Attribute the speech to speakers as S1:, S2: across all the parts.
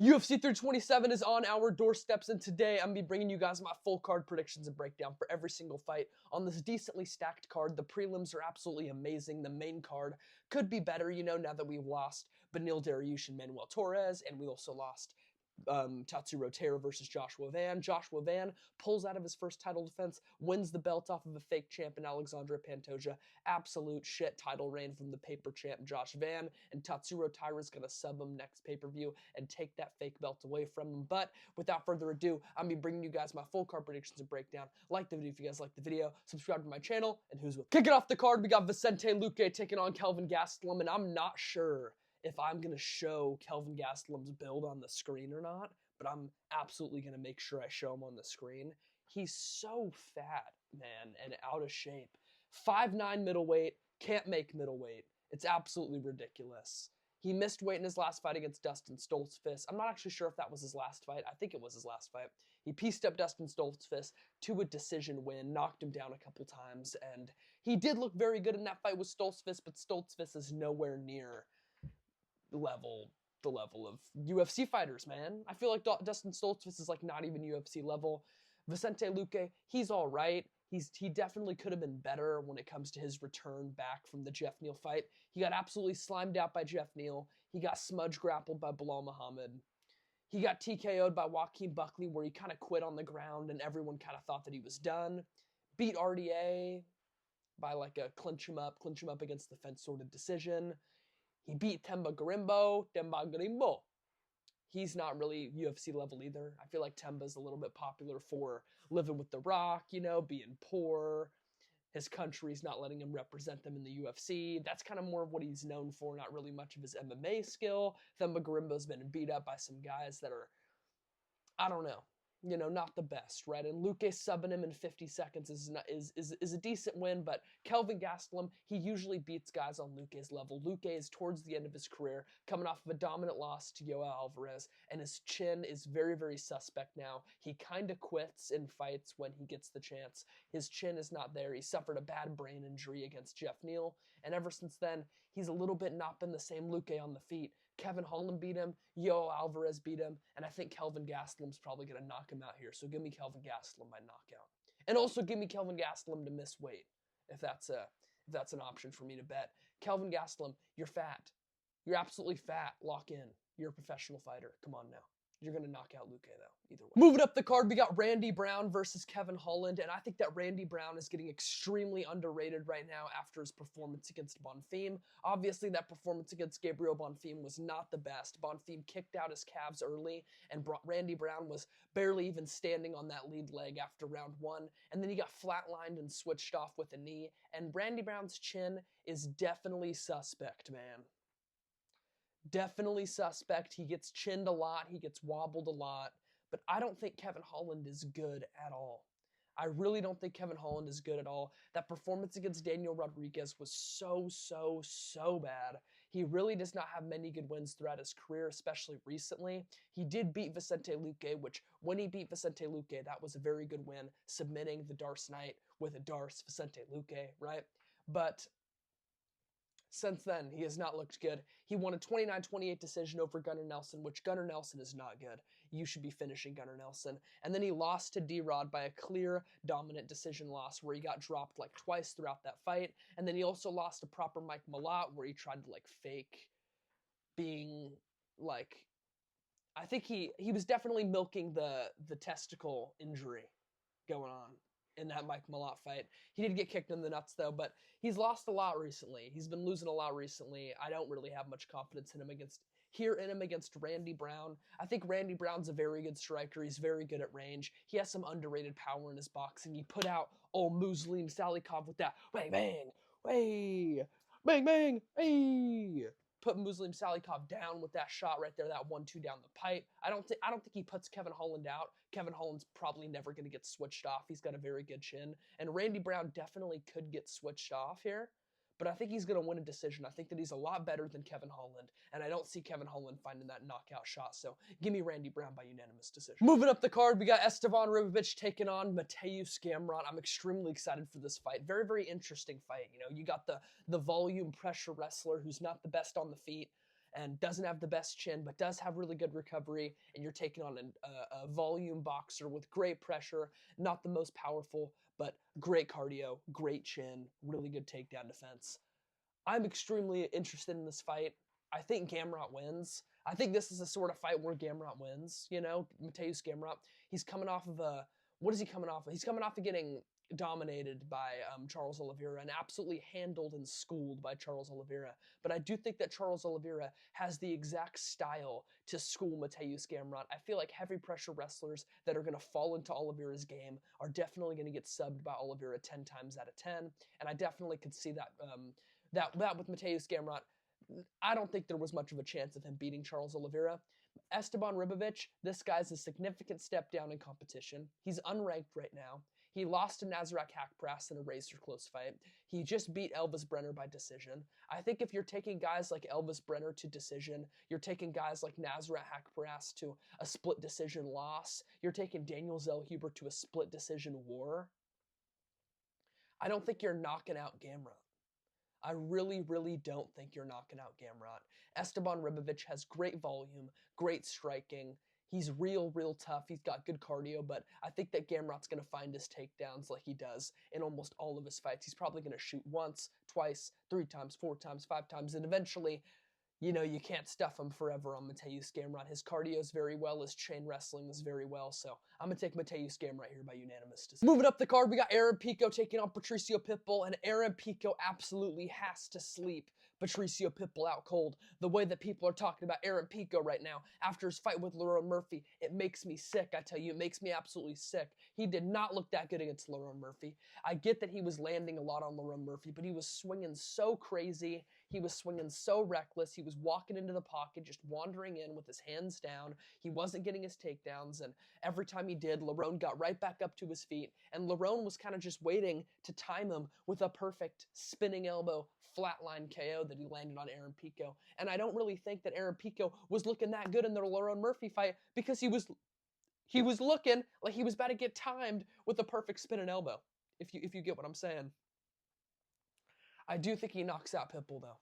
S1: UFC 327 is on our doorsteps, and today I'm going to be bringing you guys my full card predictions and breakdown for every single fight on this decently stacked card. The prelims are absolutely amazing. The main card could be better, you know, now that we've lost Beneil Dariush and Manuel Torres, and we also lost Tatsuro Taira versus Joshua Van. Joshua Van pulls out of his first title defense, wins the belt off of a fake champ in Alexandra Pantoja. Absolute shit title reign from the paper champ Josh Van, and Tatsuro Taira's gonna sub him next pay-per-view and take that fake belt away from him. But without further ado, I'm gonna be bringing you guys my full card predictions and breakdown. Like the video if you guys like the video, subscribe to my channel, and who's with? Kicking off the card, we got Vicente Luque taking on Kelvin Gastelum, and I'm not sure if I'm going to show Kelvin Gastelum's build on the screen or not, but I'm absolutely going to make sure I show him on the screen. He's so fat, man, and out of shape. 5'9" middleweight, can't make middleweight. It's absolutely ridiculous. He missed weight in his last fight against Dustin Stoltzfus. I'm not actually sure if that was his last fight. I think it was his last fight. He pieced up Dustin Stoltzfus to a decision win, knocked him down a couple times, and he did look very good in that fight with Stoltzfus, but Stoltzfus is nowhere near the level of UFC fighters, man. I feel like Dustin Stoltzfus is like not even UFC level. Vicente Luque, he's all right. He definitely could have been better when it comes to his return back from the Jeff Neal fight. He got absolutely slimed out by Jeff Neal. He got smudge grappled by Bilal Muhammad. He got TKO'd by Joaquin Buckley, where he kind of quit on the ground and everyone kind of thought that he was done. Beat RDA by like a clinch him up against the fence sort of decision. He beat Themba Gorimbo. He's not really UFC level either. I feel like Themba's a little bit popular for living with The Rock, you know, being poor. His country's not letting him represent them in the UFC. That's kind of more of what he's known for, not really much of his MMA skill. Themba Gorimbo's been beat up by some guys that are, I don't know, you know, not the best, right? And Luque subbing him in 50 seconds is a decent win, but Kelvin Gastelum, he usually beats guys on Luque's level. Luque is towards the end of his career, coming off of a dominant loss to Yoel Alvarez, and his chin is very, very suspect now. He kind of quits in fights when he gets the chance. His chin is not there. He suffered a bad brain injury against Jeff Neal, and ever since then, he's a little bit not been the same Luque on the feet. Kevin Holland beat him, Yoel Alvarez beat him, and I think Kelvin Gastelum's probably going to knock him out here. So give me Kelvin Gastelum by knockout. And also give me Kelvin Gastelum to miss weight, if that's an option for me to bet. Kelvin Gastelum, you're fat. You're absolutely fat. Lock in. You're a professional fighter. Come on now. You're going to knock out Luque, though, either way. Moving up the card, we got Randy Brown versus Kevin Holland, and I think that Randy Brown is getting extremely underrated right now after his performance against Bonfim. Obviously, that performance against Gabriel Bonfim was not the best. Bonfim kicked out his calves early, and Randy Brown was barely even standing on that lead leg after round one, and then he got flatlined and switched off with a knee, and Randy Brown's chin is definitely suspect, man. Definitely suspect. He gets chinned a lot. He gets wobbled a lot. But I don't think Kevin Holland is good at all. I really don't think Kevin Holland is good at all. That performance against Daniel Rodriguez was so bad. He really does not have many good wins throughout his career, especially recently. He did beat Vicente Luque, which when he beat Vicente Luque, that was a very good win, submitting the Darce Knight with a Darce Vicente Luque, right? But since then, he has not looked good. He won a 29-28 decision over Gunnar Nelson, which Gunnar Nelson is not good. You should be finishing Gunnar Nelson. And then he lost to D-Rod by a clear, dominant decision loss where he got dropped like twice throughout that fight. And then he also lost to proper Mike Malott where he tried to like fake being like, I think he was definitely milking the testicle injury going on in that Mike Malott fight. He did get kicked in the nuts though, but he's lost a lot recently. He's been losing a lot recently. I don't really have much confidence in him against Randy Brown. I think Randy Brown's a very good striker. He's very good at range. He has some underrated power in his boxing. He put out old Muslim Salikov with that bang bang, way, bang bang, hey. Put Muslim Salikov down with that shot right there, that 1-2 down the pipe. I don't think he puts Kevin Holland out. Kevin Holland's probably never going to get switched off. He's got a very good chin. And Randy Brown definitely could get switched off here. But I think he's going to win a decision. I think that he's a lot better than Kevin Holland. And I don't see Kevin Holland finding that knockout shot. So give me Randy Brown by unanimous decision. Moving up the card, we got Esteban Ribovic taking on Mateusz Gamrot. I'm extremely excited for this fight. Very, very interesting fight. You know, you got the volume pressure wrestler who's not the best on the feet. and doesn't have the best chin, but does have really good recovery, and you're taking on a volume boxer with great pressure, not the most powerful, but great cardio, great chin, really good takedown defense. I'm extremely interested in this fight. I think Gamrot wins. I think this is the sort of fight where Gamrot wins, you know, Mateusz Gamrot. He's coming off of what is he coming off of? He's coming off of getting dominated by Charles Oliveira and absolutely handled and schooled by Charles Oliveira. But I do think that Charles Oliveira has the exact style to school Mateusz Gamrot. I feel like heavy pressure wrestlers that are going to fall into Oliveira's game are definitely going to get subbed by Oliveira 10 times out of 10. And I definitely could see that that with Mateusz Gamrot. I don't think there was much of a chance of him beating Charles Oliveira. Esteban Ribovic, this guy's a significant step down in competition. He's unranked right now. He lost to Nasrat Haqparast in a razor-close fight. He just beat Elvis Brenner by decision. I think if you're taking guys like Elvis Brenner to decision, you're taking guys like Nasrat Haqparast to a split decision loss, you're taking Daniel Zellhuber to a split decision war, I don't think you're knocking out Gamrot. I really, really don't think you're knocking out Gamrot. Esteban Ribovic has great volume, great striking. He's real tough. He's got good cardio, but I think that Gamrot's going to find his takedowns like he does in almost all of his fights. He's probably going to shoot once, twice, 3 times, 4 times, 5 times, and eventually, you know, you can't stuff him forever on Mateusz Gamrot. His cardio is very well, his chain wrestling is very well, so I'm going to take Mateusz Gamrot here by unanimous decision. Moving up the card, we got Aaron Pico taking on Patricio Pitbull, and Aaron Pico absolutely has to sleep Patricio Pitbull out cold. The way that people are talking about Aaron Pico right now after his fight with Lerone Murphy, it makes me sick, I tell you. It makes me absolutely sick. He did not look that good against Lerone Murphy. I get that he was landing a lot on Lerone Murphy, but he was swinging so crazy. He was swinging so reckless. He was walking into the pocket, just wandering in with his hands down. He wasn't getting his takedowns, and every time he did, Lerone got right back up to his feet, and Lerone was kind of just waiting to time him with a perfect spinning elbow flatline KO that he landed on Aaron Pico. And I don't really think that Aaron Pico was looking that good in the Lerone Murphy fight because he was looking like he was about to get timed with a perfect spinning elbow, if you get what I'm saying. I do think he knocks out Pitbull, though.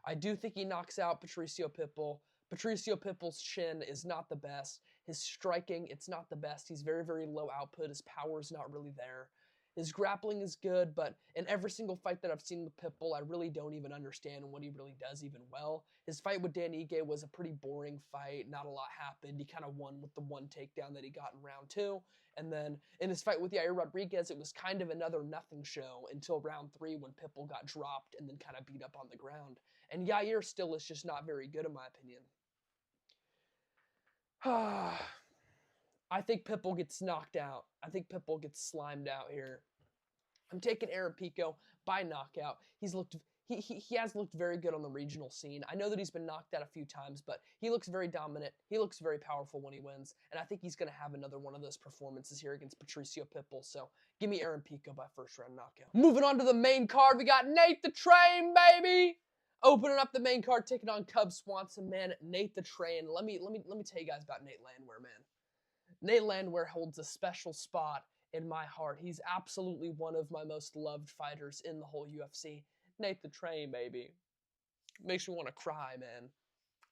S1: I do think he knocks out Patricio Pitbull. Patricio Pitbull's chin is not the best. His striking, it's not the best. He's very, very low output. His power's not really there. His grappling is good, but in every single fight that I've seen with Pitbull, I really don't even understand what he really does even well. His fight with Dan Ige was a pretty boring fight. Not a lot happened. He kind of won with the one takedown that he got in round 2. And then in his fight with Yair Rodriguez, it was kind of another nothing show until round 3 when Pitbull got dropped and then kind of beat up on the ground. And Yair still is just not very good in my opinion. I think Pitbull gets knocked out. I think Pitbull gets slimed out here. I'm taking Aaron Pico by knockout. He has looked very good on the regional scene. I know that he's been knocked out a few times, but he looks very dominant. He looks very powerful when he wins, and I think he's going to have another one of those performances here against Patricio Pitbull. So give me Aaron Pico by first round knockout. Moving on to the main card, we got Nate the Train, baby. Opening up the main card, taking on Cub Swanson, man. Nate the Train. Let me tell you guys about Nate Landwehr, man. Nate Landwehr holds a special spot in my heart. He's absolutely one of my most loved fighters in the whole UFC. Nate the Train, baby. Makes me want to cry, man.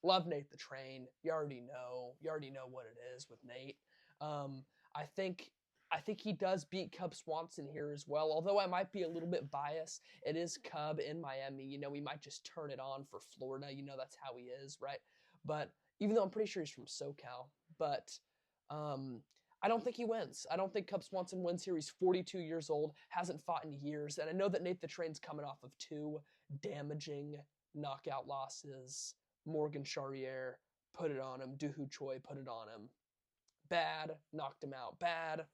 S1: Love Nate the Train. You already know. You already know what it is with Nate. I think he does beat Cub Swanson here as well. Although I might be a little bit biased. It is Cub in Miami. You know, we might just turn it on for Florida. You know, that's how he is, right? But even though I'm pretty sure he's from SoCal. But I don't think he wins. I don't think Cub Swanson wins here. He's 42 years old, hasn't fought in years, and I know that Nate the Train's coming off of 2 damaging knockout losses. Morgan Charriere put it on him. Doohoo Choi put it on him. Bad, knocked him out. Bad.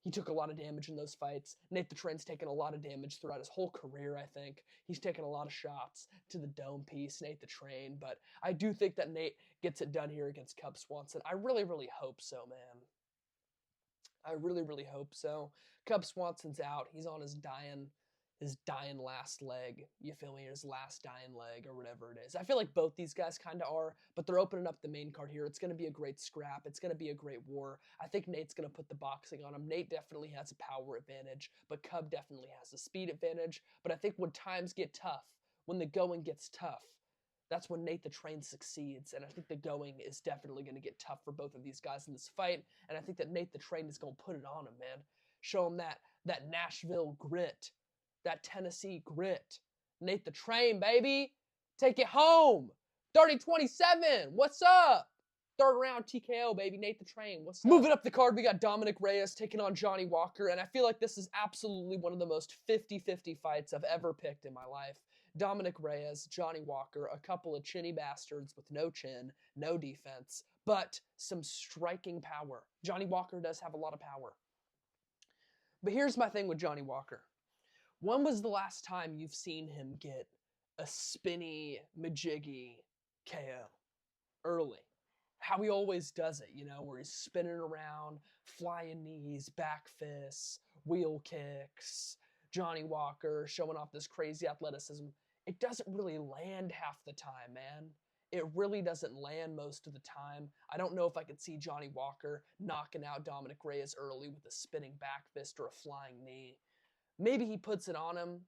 S1: He took a lot of damage in those fights. Nate the Train's taken a lot of damage throughout his whole career, I think. He's taken a lot of shots to the dome piece, Nate the Train, but I do think that Nate gets it done here against Cub Swanson. I really, really hope so, man. I really, really hope so. Cub Swanson's out. He's on his dying last leg. You feel me? His last dying leg or whatever it is. I feel like both these guys kind of are, but they're opening up the main card here. It's going to be a great scrap. It's going to be a great war. I think Nate's going to put the boxing on him. Nate definitely has a power advantage, but Cub definitely has a speed advantage. But I think when times get tough, when the going gets tough, that's when Nate the Train succeeds. And I think the going is definitely going to get tough for both of these guys in this fight. And I think that Nate the Train is going to put it on him, man. Show him that Nashville grit, that Tennessee grit. Nate the Train, baby. Take it home. 30-27. What's up? Third round TKO, baby. Nate the Train. What's up? Moving up the card, we got Dominic Reyes taking on Johnny Walker. And I feel like this is absolutely one of the most 50-50 fights I've ever picked in my life. Dominic Reyes, Johnny Walker, a couple of chinny bastards with no chin, no defense, but some striking power. Johnny Walker does have a lot of power. But here's my thing with Johnny Walker. When was the last time you've seen him get a spinny, majiggy KO? Early. How he always does it, you know, where he's spinning around, flying knees, back fists, wheel kicks. Johnny Walker showing off this crazy athleticism. It doesn't really land half the time, man. It really doesn't land most of the time. I don't know if I could see Johnny Walker knocking out Dominic Reyes early with a spinning back fist or a flying knee. Maybe he puts it on him.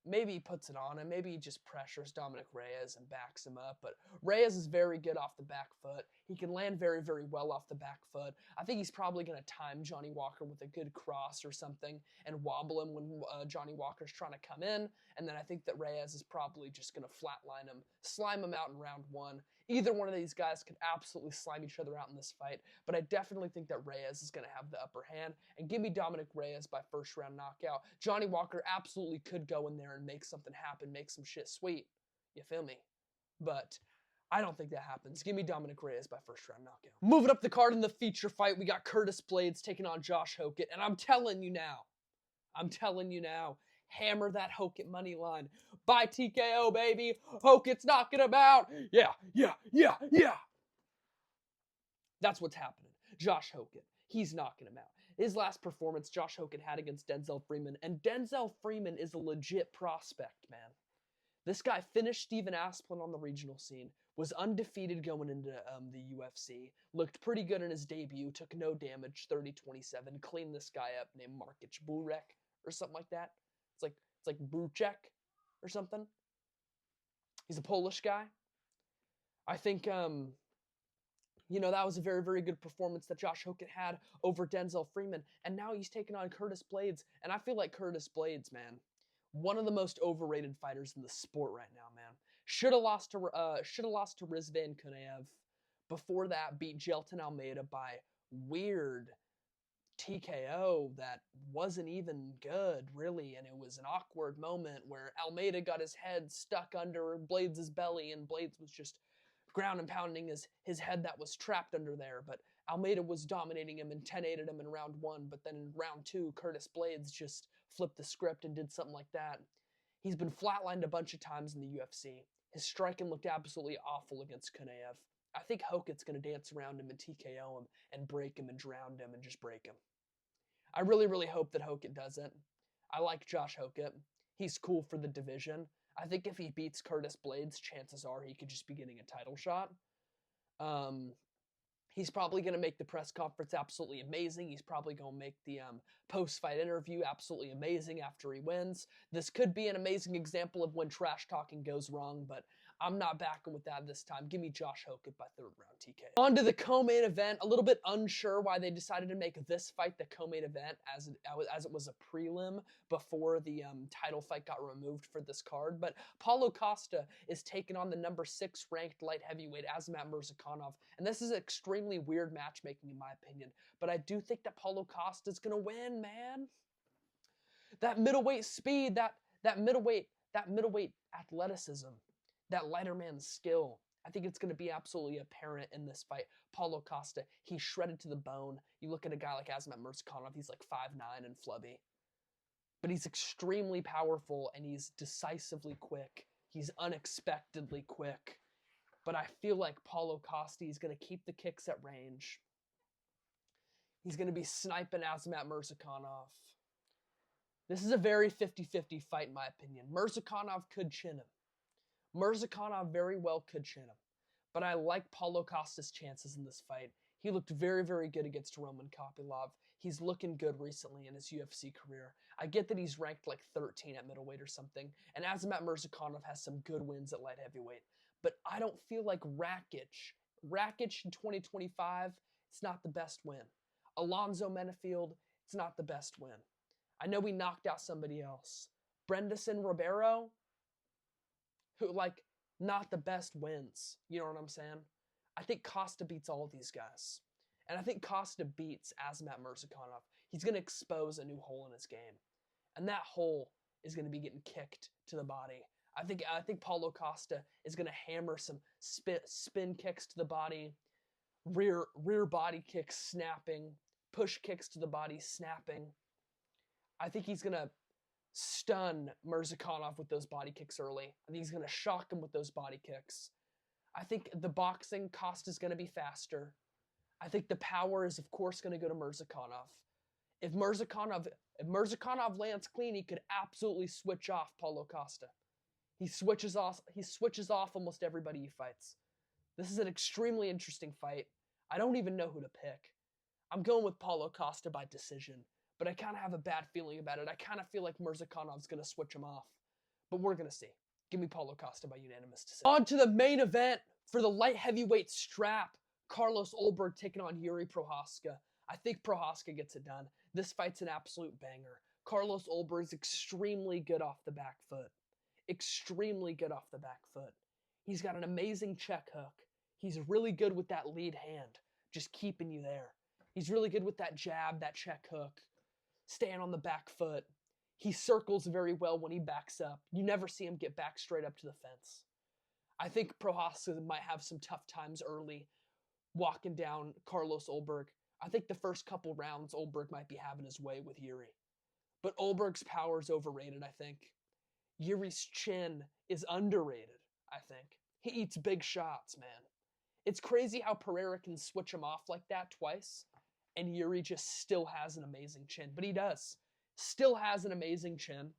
S1: Maybe he just pressures Dominic Reyes and backs him up. But Reyes is very good off the back foot. He can land very, very well off the back foot. I think he's probably going to time Johnny Walker with a good cross or something and wobble him when Johnny Walker's trying to come in. And then I think that Reyes is probably just going to flatline him, slime him out in round one. Either one of these guys could absolutely slime each other out in this fight, but I definitely think that Reyes is going to have the upper hand, and give me Dominic Reyes by first round knockout. Johnny Walker absolutely could go in there and make something happen, make some shit sweet. You feel me? But I don't think that happens. Give me Dominic Reyes by first round knockout. Moving up the card in the feature fight, we got Curtis Blaydes taking on Josh Hokett, and I'm telling you now, hammer that Hokett money line. By TKO, baby. Hokett's knocking him out. Yeah. That's what's happening. Josh Hokett, he's knocking him out. His last performance Josh Hokett had against Denzel Freeman, and Denzel Freeman is a legit prospect, man. This guy finished Steven Asplin on the regional scene, was undefeated going into the UFC, looked pretty good in his debut, took no damage, 30-27, cleaned this guy up named Markic Burek or something like that. It's like Bruchek or something. He's a Polish guy. I think, you know, that was a very, very good performance that Josh Hokett had over Denzel Freeman. And now he's taking on Curtis Blaydes. And I feel like Curtis Blaydes, man, one of the most overrated fighters in the sport right now, man. Should have lost to Rizvan Kunaev. Before that, beat Jelton Almeida by weird TKO that wasn't even good, really, and it was an awkward moment where Almeida got his head stuck under Blaydes' belly, and Blaydes was just ground and pounding his head that was trapped under there, but Almeida was dominating him and 10-8'd him in round one, but then in round two, Curtis Blaydes just flipped the script and did something like that. He's been flatlined a bunch of times in the UFC. His striking looked absolutely awful against Kunaev. I think Hokett's going to dance around him and TKO him and break him and drown him and just break him. I really, really hope that Hokett doesn't. I like Josh Hokett. He's cool for the division. I think if he beats Curtis Blaydes, chances are he could just be getting a title shot. He's probably going to make the press conference absolutely amazing. He's probably going to make the post-fight interview absolutely amazing after he wins. This could be an amazing example of when trash talking goes wrong, but I'm not backing with that this time. Give me Josh Hokett by third round TK. On to the co-main event. A little bit unsure why they decided to make this fight the co-main event as it was a prelim before the title fight got removed for this card. But Paulo Costa is taking on the number 6 ranked light heavyweight Azamat Murzakanov. And this is extremely weird matchmaking in my opinion. But I do think that Paulo Costa is going to win, man. That middleweight speed, that middleweight athleticism, that lighter man's skill. I think it's going to be absolutely apparent in this fight. Paulo Costa, he's shredded to the bone. You look at a guy like Azamat Murzakanov, he's like 5'9" and flubby. But he's extremely powerful and he's decisively quick. He's unexpectedly quick. But I feel like Paulo Costa is going to keep the kicks at range. He's going to be sniping Azamat Murzakanov. This is a very 50-50 fight in my opinion. Murzakanov could chin him. Murzakanov very well could chin him. But I like Paulo Costa's chances in this fight. He looked very, very good against Roman Kopylov. He's looking good recently in his UFC career. I get that he's ranked like 13 at middleweight or something, and Azamat Murzakanov has some good wins at light heavyweight. But I don't feel like Rakic in 2025, it's not the best win. Alonzo Menafield, it's not the best win. I know we knocked out somebody else. Brendason Ribeiro, who, like, not the best wins. You know what I'm saying? I think Costa beats all of these guys. And I think Costa beats Azamat Murzakanov. He's going to expose a new hole in his game. And that hole is going to be getting kicked to the body. I think Paulo Costa is going to hammer some spin kicks to the body, rear body kicks snapping, push kicks to the body snapping. I think he's going to stun Murzakanov with those body kicks early. I think he's going to shock him with those body kicks. I think the boxing, Costa's going to be faster. I think the power is, of course, going to go to Murzakanov. If Murzakanov lands clean, he could absolutely switch off Paulo Costa. He switches off almost everybody he fights. This is an extremely interesting fight. I don't even know who to pick. I'm going with Paulo Costa by decision, but I kind of have a bad feeling about it. I kind of feel like Murzakanov's going to switch him off, but we're going to see. Give me Paulo Costa by unanimous decision. On to the main event for the light heavyweight strap. Carlos Ulberg taking on Yuri Prochazka. I think Prochazka gets it done. This fight's an absolute banger. Carlos Ulberg is extremely good off the back foot. Extremely good off the back foot. He's got an amazing check hook. He's really good with that lead hand, just keeping you there. He's really good with that jab, that check hook, staying on the back foot. He circles very well when he backs up. You never see him get back straight up to the fence. I think Prochazka might have some tough times early walking down Carlos Ulberg. I think the first couple rounds, Ulberg might be having his way with Yuri. But Ulberg's power is overrated, I think. Yuri's chin is underrated, I think. He eats big shots, man. It's crazy how Pereira can switch him off like that twice, and Yuri just still has an amazing chin. But he does. Still has an amazing chin.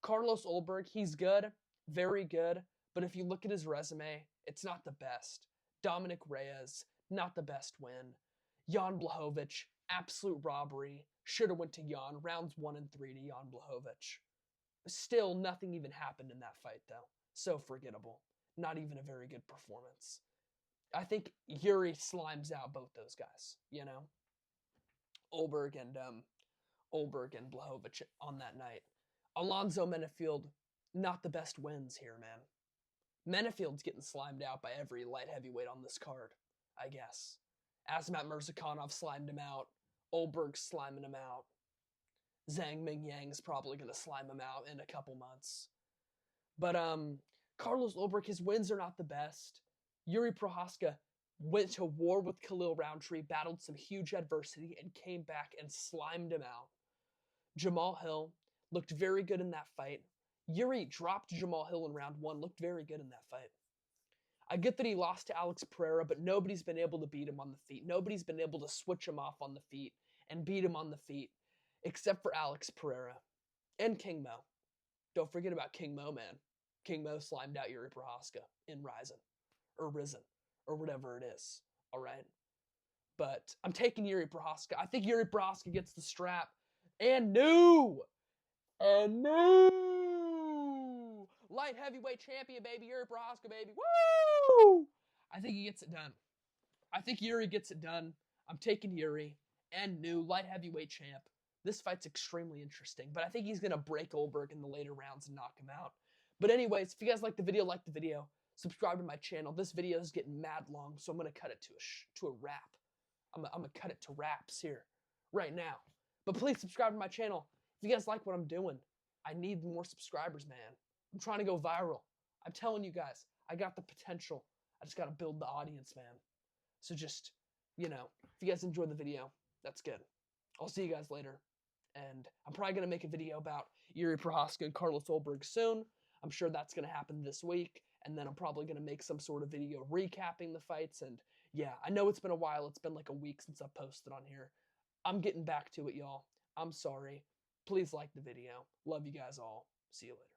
S1: Carlos Ulberg, he's good, very good, but if you look at his resume, it's not the best. Dominic Reyes, not the best win. Jan Blachowicz, absolute robbery. Should have went to Jan. Rounds 1 and 3 to Jan Blachowicz. Still, nothing even happened in that fight, though. So forgettable. Not even a very good performance. I think Yuri slimes out both those guys, you know? Ulberg and Blachowicz on that night. Alonzo Menafield, not the best wins here, man. Menafield's getting slimed out by every light heavyweight on this card, I guess. Azamat Murzakanov slimed him out. Ulberg's sliming him out. Zhang Mingyang's probably going to slime him out in a couple months. But Carlos Ulberg, his wins are not the best. Yuri Prochazka went to war with Khalil Roundtree, battled some huge adversity, and came back and slimed him out. Jamal Hill looked very good in that fight. Yuri dropped Jamal Hill in round 1, looked very good in that fight. I get that he lost to Alex Pereira, but nobody's been able to beat him on the feet. Nobody's been able to switch him off on the feet and beat him on the feet, except for Alex Pereira and King Mo. Don't forget about King Mo, man. King Mo slimed out Yuri Prochazka in Risen, or whatever it is, all right? But I'm taking Yuri Prochazka. I think Yuri Prochazka gets the strap. And new light heavyweight champion, baby. Yuri Prochazka, baby. Woo! I think he gets it done. I think Yuri gets it done. I'm taking Yuri and new light heavyweight champ. This fight's extremely interesting, but I think he's going to break Ulberg in the later rounds and knock him out. But anyways, if you guys like the video, subscribe to my channel. This video is getting mad long, so I'm going to cut it to a wrap. I'm going to cut it to wraps here right now. But please subscribe to my channel. If you guys like what I'm doing, I need more subscribers, man. I'm trying to go viral. I'm telling you guys, I got the potential. I just got to build the audience, man. So just, you know, if you guys enjoyed the video, that's good. I'll see you guys later. And I'm probably going to make a video about Yuri Prochazka and Carlos Ulberg soon. I'm sure that's going to happen this week. And then I'm probably going to make some sort of video recapping the fights. And yeah, I know it's been a while. It's been like a week since I've posted on here. I'm getting back to it, y'all. I'm sorry. Please like the video. Love you guys all. See you later.